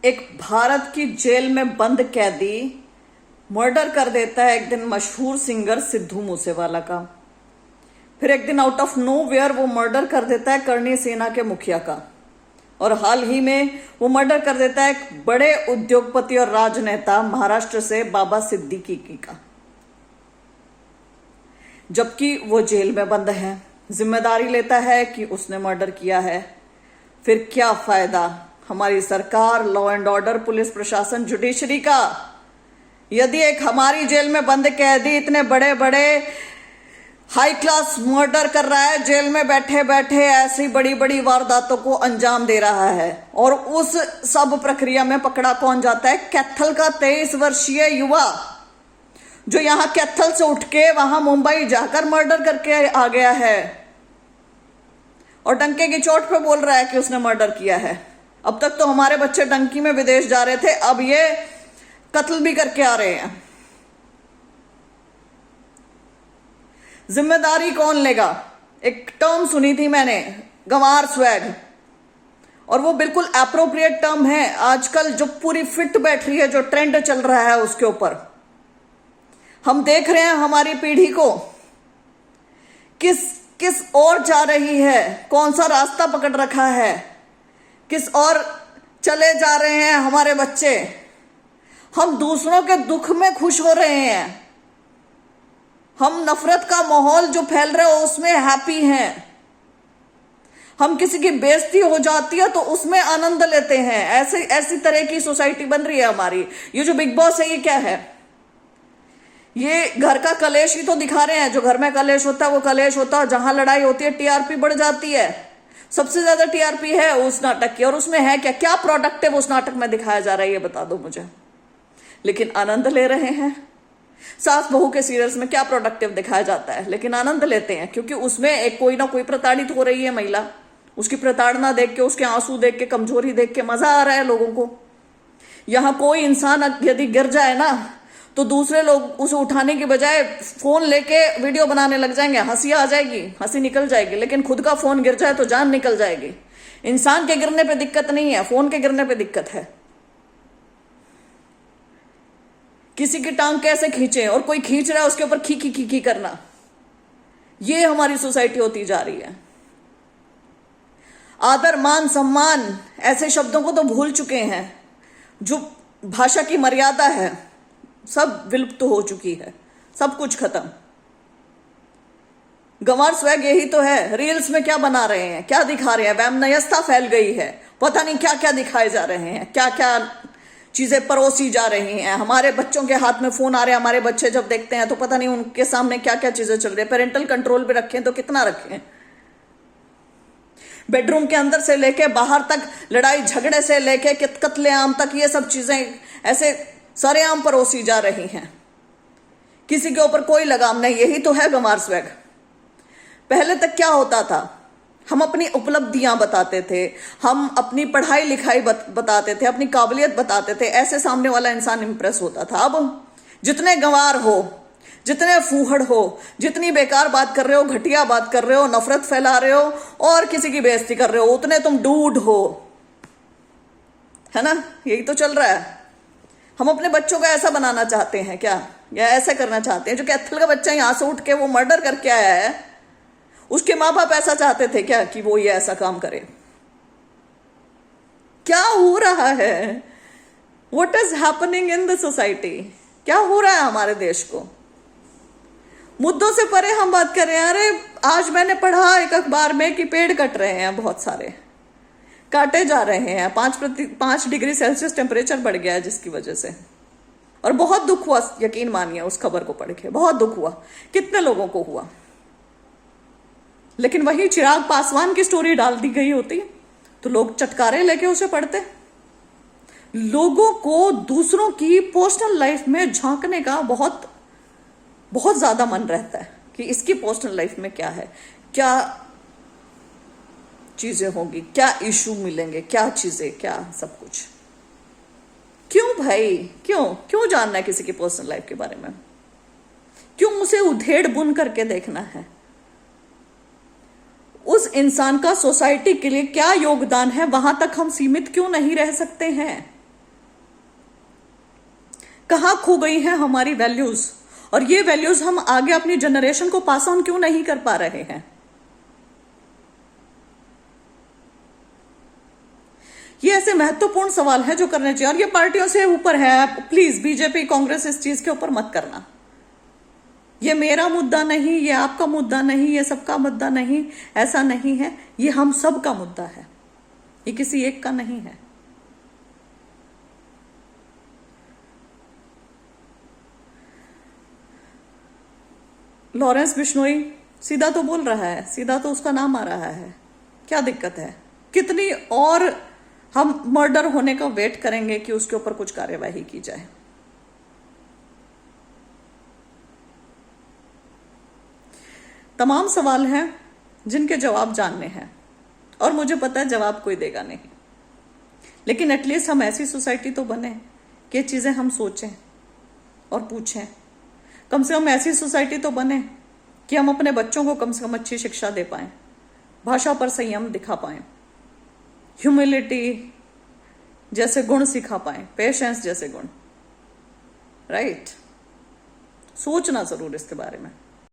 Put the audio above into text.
एक भारत की जेल में बंद कैदी मर्डर कर देता है एक दिन मशहूर सिंगर सिद्धू मूसेवाला का। फिर एक दिन आउट ऑफ नोवेयर वो मर्डर कर देता है करणी सेना के मुखिया का। और हाल ही में वो मर्डर कर देता है एक बड़े उद्योगपति और राजनेता महाराष्ट्र से बाबा सिद्दीकी का, जबकि वो जेल में बंद है। जिम्मेदारी लेता है कि उसने मर्डर किया है। फिर क्या फायदा हमारी सरकार, लॉ एंड ऑर्डर, पुलिस प्रशासन, जुडिशरी का, यदि एक हमारी जेल में बंद कैदी इतने बड़े बड़े हाई क्लास मर्डर कर रहा है, जेल में बैठे बैठे ऐसी बड़ी बड़ी वारदातों को अंजाम दे रहा है। और उस सब प्रक्रिया में पकड़ा कौन जाता है? कैथल का 23 वर्षीय युवा, जो यहां कैथल से उठ के वहां मुंबई जाकर मर्डर करके आ गया है और डंके की चोट पे बोल रहा है कि उसने मर्डर किया है। अब तक तो हमारे बच्चे डंकी में विदेश जा रहे थे, अब ये कत्ल भी करके आ रहे हैं। जिम्मेदारी कौन लेगा? एक टर्म सुनी थी मैंने, गंवार स्वैग, और वो बिल्कुल एप्रोप्रिएट टर्म है आजकल जो पूरी फिट बैठ रही है, जो ट्रेंड चल रहा है उसके ऊपर। हम देख रहे हैं हमारी पीढ़ी को किस ओर जा रही है, कौन सा रास्ता पकड़ रखा है, किस ओर चले जा रहे हैं हमारे बच्चे। हम दूसरों के दुख में खुश हो रहे हैं, हम नफरत का माहौल जो फैल रहा है उसमें हैप्पी हैं, हम किसी की बेइज्जती हो जाती है तो उसमें आनंद लेते हैं। ऐसी तरह की सोसाइटी बन रही है हमारी। ये जो बिग बॉस है ये क्या है? ये घर का कलेश ही तो दिखा रहे हैं। जो घर में कलेश होता है वो कलेश होता है, जहां लड़ाई होती है टीआरपी बढ़ जाती है। सबसे ज्यादा टीआरपी है उस नाटक की, और उसमें है क्या क्या प्रोडक्टिव उस नाटक में दिखाया जा रहा है ये बता दो मुझे। लेकिन आनंद ले रहे हैं। सास बहू के सीरियल्स में क्या प्रोडक्टिव दिखाया जाता है, लेकिन आनंद लेते हैं क्योंकि उसमें एक कोई ना कोई प्रताड़ित हो रही है महिला। उसकी प्रताड़ना देख के, उसके आंसू देख के, कमजोरी देख के मजा आ रहा है लोगों को। यहां कोई इंसान यदि गिर जाए ना तो दूसरे लोग उसे उठाने की बजाय फोन लेके वीडियो बनाने लग जाएंगे। हंसी आ जाएगी, हंसी निकल जाएगी, लेकिन खुद का फोन गिर जाए तो जान निकल जाएगी। इंसान के गिरने पे दिक्कत नहीं है, फोन के गिरने पे दिक्कत है। किसी की टांग कैसे खींचे, और कोई खींच रहा है उसके ऊपर खी खी खी खी करना, ये हमारी सोसाइटी होती जा रही है। आदर, मान, सम्मान ऐसे शब्दों को तो भूल चुके हैं। जो भाषा की मर्यादा है सब विलुप्त हो चुकी है, सब कुछ खत्म। गंवार स्वैग यही तो है। रील्स में क्या बना रहे हैं, क्या दिखा रहे हैं? वैमनस्यता फैल गई है, पता नहीं क्या क्या दिखाए जा रहे हैं, क्या क्या चीजें परोसी जा रही हैं। हमारे बच्चों के हाथ में फोन आ रहे हैं, हमारे बच्चे जब देखते हैं तो पता नहीं उनके सामने क्या क्या चीजें चल रही है। पेरेंटल कंट्रोल भी रखें तो कितना रखें? बेडरूम के अंदर से लेके बाहर तक, लड़ाई झगड़े से लेके कत्लेआम तक, ये सब चीजें ऐसे सरेआम परोसी जा रही हैं। किसी के ऊपर कोई लगाम नहीं। यही तो है गंवार स्वैग। पहले तक क्या होता था? हम अपनी उपलब्धियां बताते थे, हम अपनी पढ़ाई लिखाई बताते थे, अपनी काबिलियत बताते थे, ऐसे सामने वाला इंसान इंप्रेस होता था। अब जितने गंवार हो, जितने फूहड़ हो, जितनी बेकार बात कर रहे हो, घटिया बात कर रहे हो, नफरत फैला रहे हो और किसी की बेइज्जती कर रहे हो, उतने तुम डूड हो, है ना? यही तो चल रहा है। हम अपने बच्चों को ऐसा बनाना चाहते हैं क्या, या ऐसा करना चाहते हैं? जो कैथल का बच्चा यहां से उठ के वो मर्डर करके आया है, उसके माँ बाप ऐसा चाहते थे क्या कि वो ये ऐसा काम करे? क्या हो रहा है? What is happening in the society? क्या हो रहा है हमारे देश को? मुद्दों से परे हम बात कर रहे हैं। अरे आज मैंने पढ़ा एक अखबार में कि पेड़ कट रहे हैं, बहुत सारे काटे जा रहे हैं। 5 डिग्री सेल्सियस टेम्परेचर बढ़ गया है जिसकी वजह से, और बहुत दुख हुआ, यकीन मानिए उस खबर को पढ़ के बहुत दुख हुआ। कितने लोगों को हुआ। लेकिन वही चिराग पासवान की स्टोरी डाल दी गई होती तो लोग चटकारे लेके उसे पढ़ते। लोगों को दूसरों की पर्सनल लाइफ में झांकने का बहुत बहुत ज्यादा मन रहता है कि इसकी पर्सनल लाइफ में क्या है, क्या चीजें होंगी, क्या इशू मिलेंगे, क्या चीजें, क्या सब कुछ। क्यों भाई, क्यों जानना है किसी की पर्सनल लाइफ के बारे में? क्यों उसे उधेड़ बुन करके देखना है? उस इंसान का सोसाइटी के लिए क्या योगदान है, वहां तक हम सीमित क्यों नहीं रह सकते हैं? कहां खो गई हैं हमारी वैल्यूज, और ये वैल्यूज हम आगे अपनी जनरेशन को पास ऑन क्यों नहीं कर पा रहे हैं? ये ऐसे महत्वपूर्ण सवाल है जो करने चाहिए, और ये पार्टियों से ऊपर है। प्लीज बीजेपी कांग्रेस इस चीज के ऊपर मत करना। ये मेरा मुद्दा नहीं, ये आपका मुद्दा नहीं, ये सबका मुद्दा नहीं, ऐसा नहीं है। ये हम सब का मुद्दा है, ये किसी एक का नहीं है। लॉरेंस बिश्नोई सीधा तो बोल रहा है, सीधा तो उसका नाम आ रहा है, क्या दिक्कत है? कितनी और हम मर्डर होने का वेट करेंगे कि उसके ऊपर कुछ कार्यवाही की जाए? तमाम सवाल हैं जिनके जवाब जानने हैं, और मुझे पता है जवाब कोई देगा नहीं, लेकिन एटलीस्ट हम ऐसी सोसाइटी तो बने कि चीजें हम सोचें और पूछें। कम से कम ऐसी सोसाइटी तो बने कि हम अपने बच्चों को कम से कम अच्छी शिक्षा दे पाएं, भाषा पर संयम दिखा पाएं, ह्यूमिलिटी जैसे गुण सिखा पाएं, पेशेंस जैसे गुण। राइट? सोचना जरूर इसके बारे में।